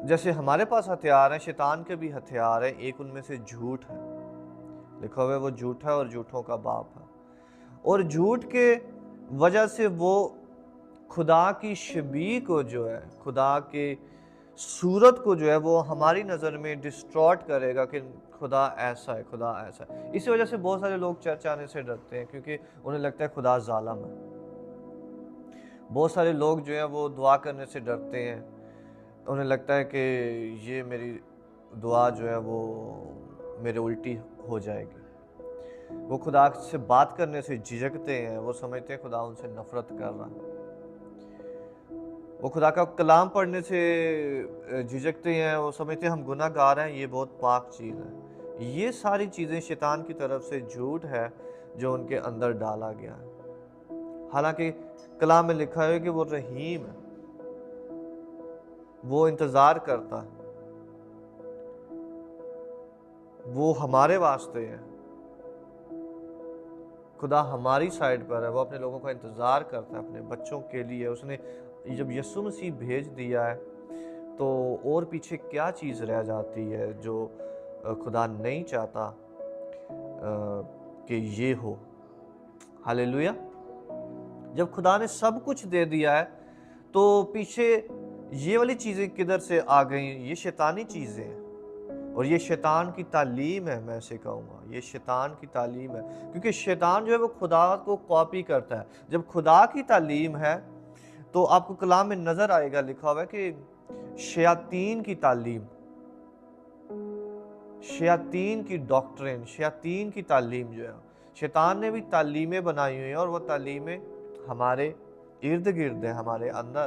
جیسے ہمارے پاس ہتھیار ہیں، شیطان کے بھی ہتھیار ہیں، ایک ان میں سے جھوٹ ہے، لکھا ہوا ہے وہ جھوٹ ہے اور جھوٹوں کا باپ ہے، اور جھوٹ کے وجہ سے وہ خدا کی شبیہ کو جو ہے، خدا کے صورت کو جو ہے وہ ہماری نظر میں ڈسٹارٹ کرے گا کہ خدا ایسا ہے، خدا ایسا ہے۔ اسی وجہ سے بہت سارے لوگ چرچ آنے سے ڈرتے ہیں، کیونکہ انہیں لگتا ہے خدا ظالم ہے۔ بہت سارے لوگ جو ہیں وہ دعا کرنے سے ڈرتے ہیں، انہیں لگتا ہے کہ یہ میری دعا جو ہے وہ میرے الٹی ہو جائے گی۔ وہ خدا سے بات کرنے سے جھجکتے ہیں، وہ سمجھتے ہیں خدا ان سے نفرت کر رہا ہے۔ وہ خدا کا کلام پڑھنے سے جھجکتے ہیں، وہ سمجھتے ہیں ہم گناہ گار ہیں، یہ بہت پاک چیز ہے۔ یہ ساری چیزیں شیطان کی طرف سے جھوٹ ہے جو ان کے اندر ڈالا گیا ہے۔ حالانکہ کلام میں لکھا ہے کہ وہ رحیم ہے، وہ انتظار کرتا ہے، وہ ہمارے واسطے ہے، خدا ہماری سائڈ پر ہے، وہ اپنے لوگوں کا انتظار کرتا ہے اپنے بچوں کے لیے۔ اس نے جب یسوع مسیح بھیج دیا ہے تو اور پیچھے کیا چیز رہ جاتی ہے جو خدا نہیں چاہتا کہ یہ ہو۔ ہاللیلویہ۔ جب خدا نے سب کچھ دے دیا ہے تو پیچھے یہ والی چیزیں کدھر سے آ گئیں؟ یہ شیطانی چیزیں ہیں، اور یہ شیطان کی تعلیم ہے، میں اسے کہوں گا یہ شیطان کی تعلیم ہے، کیونکہ شیطان جو ہے وہ خدا کو کاپی کرتا ہے۔ جب خدا کی تعلیم ہے تو آپ کو کلام میں نظر آئے گا، لکھا ہوا ہے کہ شیاطین کی تعلیم، شیاطین کی ڈاکٹرین، شیاطین کی تعلیم جو ہے، شیطان نے بھی تعلیمیں بنائی ہوئی ہیں، اور وہ تعلیمیں ہمارے ارد گرد ہیں، ہمارے اندر۔